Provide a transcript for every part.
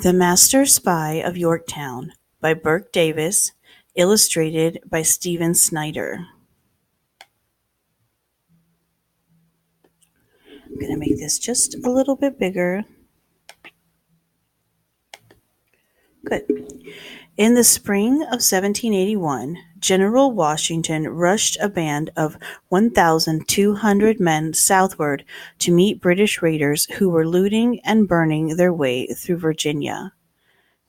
The Master Spy of Yorktown by Burke Davis, illustrated by Stephen Snyder. I'm going to make this just a little bit bigger. Good. In the spring of 1781, General Washington rushed a band of 1,200 men southward to meet British raiders who were looting and burning their way through Virginia.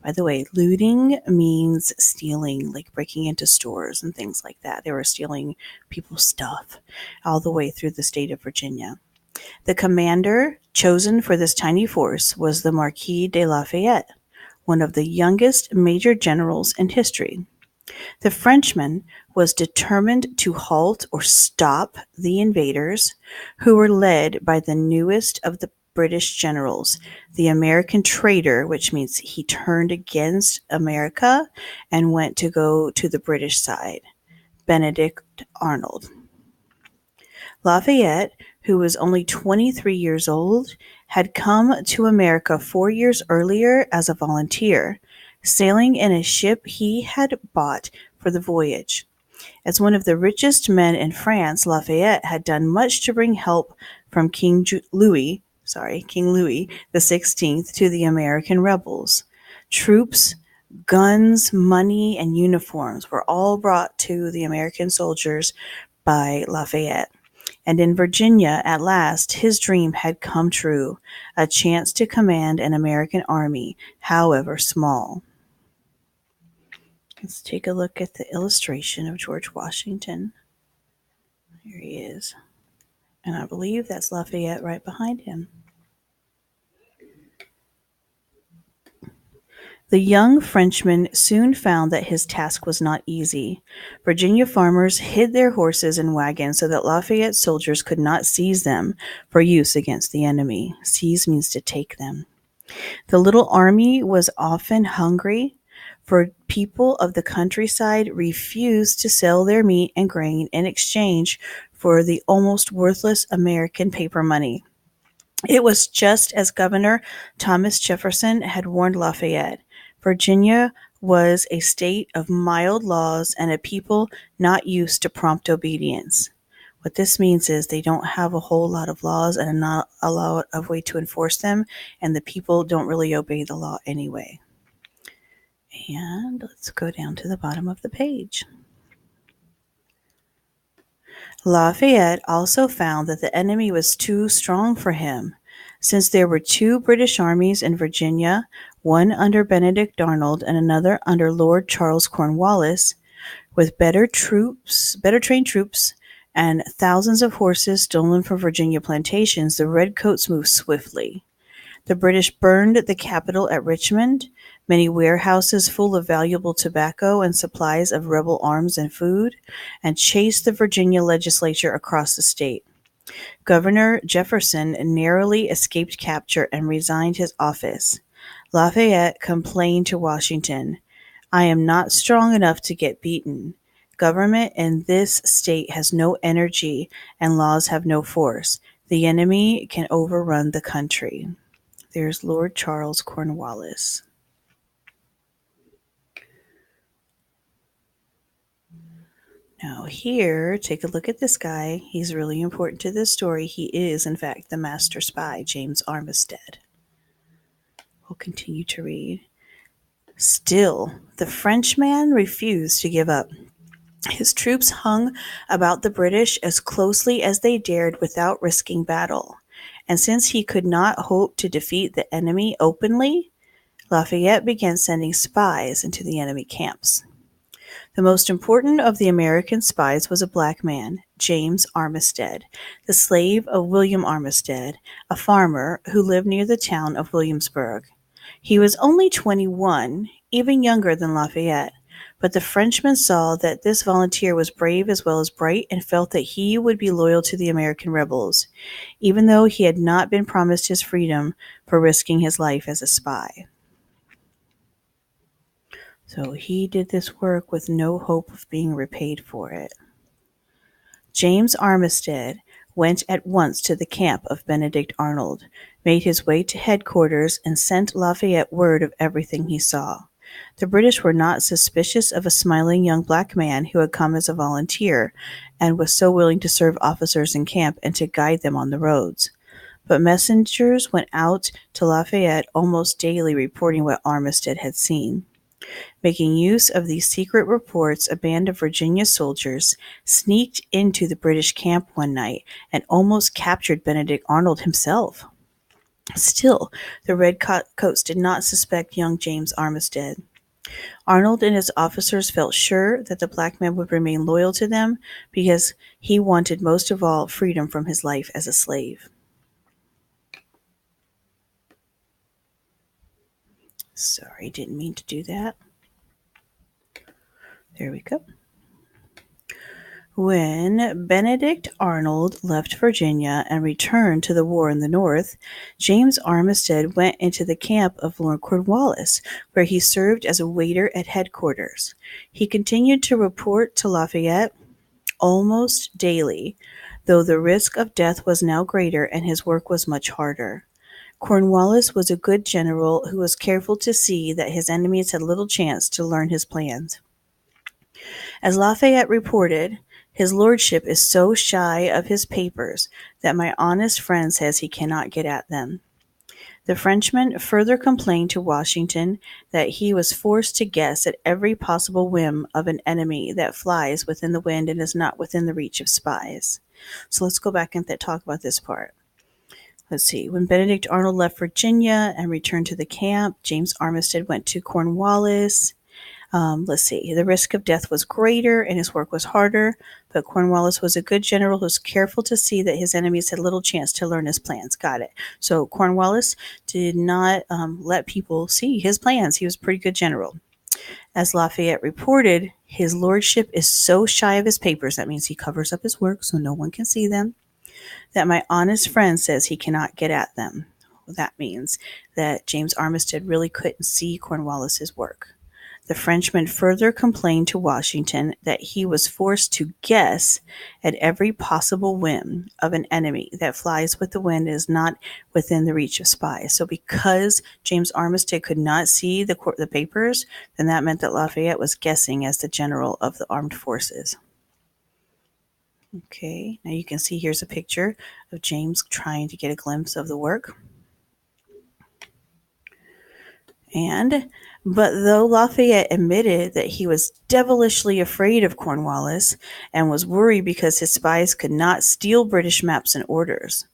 By the way, looting means stealing, like breaking into stores and things like that. They were stealing people's stuff all the way through the state of Virginia. The commander chosen for this tiny force was the Marquis de Lafayette, one of the youngest major generals in history. The Frenchman was determined to halt or stop the invaders, who were led by the newest of the British generals, the American traitor, which means he turned against America and went to go to the British side, Benedict Arnold. Lafayette, who was only 23 years old, had come to America 4 years earlier as a volunteer, sailing in a ship he had bought for the voyage. As one of the richest men in France, Lafayette had done much to bring help from King Louis XVI to the American rebels. Troops, guns, money, and uniforms were all brought to the American soldiers by Lafayette. And in Virginia, at last, his dream had come true, a chance to command an American army, however small. Let's take a look at the illustration of George Washington. Here he is. And I believe that's Lafayette right behind him. The young Frenchman soon found that his task was not easy. Virginia farmers hid their horses and wagons so that Lafayette's soldiers could not seize them for use against the enemy. Seize means to take them. The little army was often hungry, for people of the countryside refused to sell their meat and grain in exchange for the almost worthless American paper money. It was just as Governor Thomas Jefferson had warned Lafayette. Virginia was a state of mild laws and a people not used to prompt obedience. What this means is they don't have a whole lot of laws and not a lot of way to enforce them, and the people don't really obey the law anyway. And let's go down to the bottom of the page. Lafayette also found that the enemy was too strong for him. Since there were two British armies in Virginia, one under Benedict Arnold and another under Lord Charles Cornwallis, with better trained troops, and thousands of horses stolen from Virginia plantations, the redcoats moved swiftly. The British burned the capital at Richmond, many warehouses full of valuable tobacco and supplies of rebel arms and food, and chased the Virginia legislature across the state. Governor Jefferson narrowly escaped capture and resigned his office. Lafayette complained to Washington, "I am not strong enough to get beaten. Government in this state has no energy and laws have no force. The enemy can overrun the country." There's Lord Charles Cornwallis. Now here, take a look at this guy. He's really important to this story. He is, in fact, the master spy, James Armistead. We'll continue to read. Still, the Frenchman refused to give up. His troops hung about the British as closely as they dared without risking battle. And since he could not hope to defeat the enemy openly, Lafayette began sending spies into the enemy camps. The most important of the American spies was a black man, James Armistead, the slave of William Armistead, a farmer who lived near the town of Williamsburg. He was only 21, even younger than Lafayette, but the Frenchman saw that this volunteer was brave as well as bright and felt that he would be loyal to the American rebels, even though he had not been promised his freedom for risking his life as a spy. So he did this work with no hope of being repaid for it. James Armistead went at once to the camp of Benedict Arnold, made his way to headquarters, and sent Lafayette word of everything he saw. The British were not suspicious of a smiling young black man who had come as a volunteer and was so willing to serve officers in camp and to guide them on the roads. But messengers went out to Lafayette almost daily reporting what Armistead had seen. Making use of these secret reports, a band of Virginia soldiers sneaked into the British camp one night and almost captured Benedict Arnold himself. Still, the redcoats did not suspect young James Armistead. Arnold and his officers felt sure that the black man would remain loyal to them because he wanted most of all freedom from his life as a slave. Sorry, didn't mean to do that. There we go. When Benedict Arnold left Virginia and returned to the war in the North, James Armistead went into the camp of Lord Cornwallis, where he served as a waiter at headquarters. He continued to report to Lafayette almost daily, though the risk of death was now greater and his work was much harder. Cornwallis was a good general who was careful to see that his enemies had little chance to learn his plans. As Lafayette reported, his lordship is so shy of his papers that my honest friend says he cannot get at them. The Frenchman further complained to Washington that he was forced to guess at every possible whim of an enemy that flies within the wind and is not within the reach of spies. So let's go back and talk about this part. Let's see. When Benedict Arnold left Virginia and returned to the camp, James Armistead went to Cornwallis. Let's see. The risk of death was greater and his work was harder, but Cornwallis was a good general who was careful to see that his enemies had little chance to learn his plans. Got it. So Cornwallis did not let people see his plans. He was a pretty good general. As Lafayette reported, his lordship is so shy of his papers, that means he covers up his work so no one can see them, that my honest friend says he cannot get at them. Well, that means that James Armistead really couldn't see Cornwallis's work. The Frenchman further complained to Washington that he was forced to guess at every possible whim of an enemy that flies with the wind and is not within the reach of spies. So because James Armistead could not see the papers, then that meant that Lafayette was guessing as the general of the armed forces. Okay, now you can see here's a picture of James trying to get a glimpse of the work. But though Lafayette admitted that he was devilishly afraid of Cornwallis and was worried because his spies could not steal British maps and orders,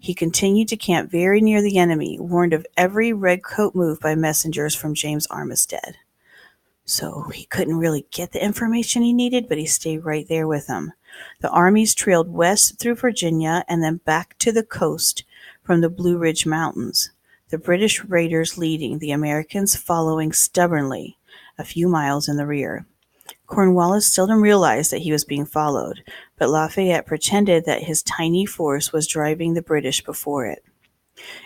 he continued to camp very near the enemy, warned of every redcoat move by messengers from James Armistead. So he couldn't really get the information he needed, but he stayed right there with them. The armies trailed west through Virginia and then back to the coast from the Blue Ridge Mountains, the British raiders leading, the Americans following stubbornly a few miles in the rear. Cornwallis seldom realized that he was being followed, but Lafayette pretended that his tiny force was driving the British before it,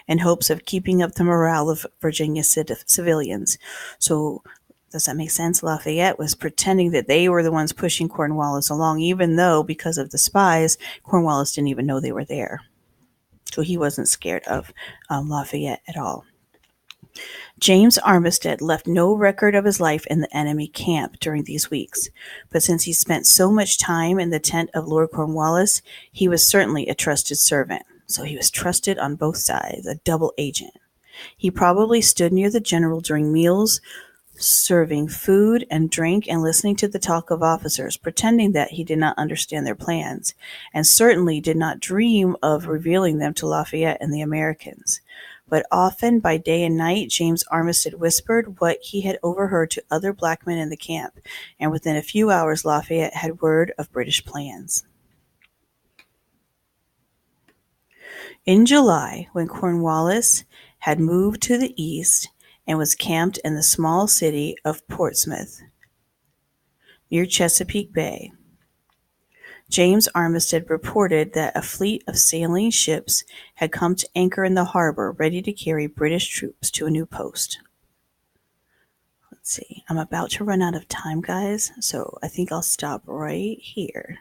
in hopes of keeping up the morale of Virginia civilians. So does that make sense? Lafayette was pretending that they were the ones pushing Cornwallis along, even though, because of the spies, Cornwallis didn't even know they were there. So he wasn't scared of Lafayette at all. James Armistead left no record of his life in the enemy camp during these weeks, but since he spent so much time in the tent of Lord Cornwallis, he was certainly a trusted servant. So he was trusted on both sides, a double agent. He probably stood near the general during meals, serving food and drink and listening to the talk of officers, pretending that he did not understand their plans, and certainly did not dream of revealing them to Lafayette and the Americans. But often, by day and night, James Armistead whispered what he had overheard to other black men in the camp, and within a few hours Lafayette had word of British plans. In July, when Cornwallis had moved to the east and was camped in the small city of Portsmouth, near Chesapeake Bay, James Armistead reported that a fleet of sailing ships had come to anchor in the harbor, ready to carry British troops to a new post. Let's see. I'm about to run out of time, guys, so I think I'll stop right here.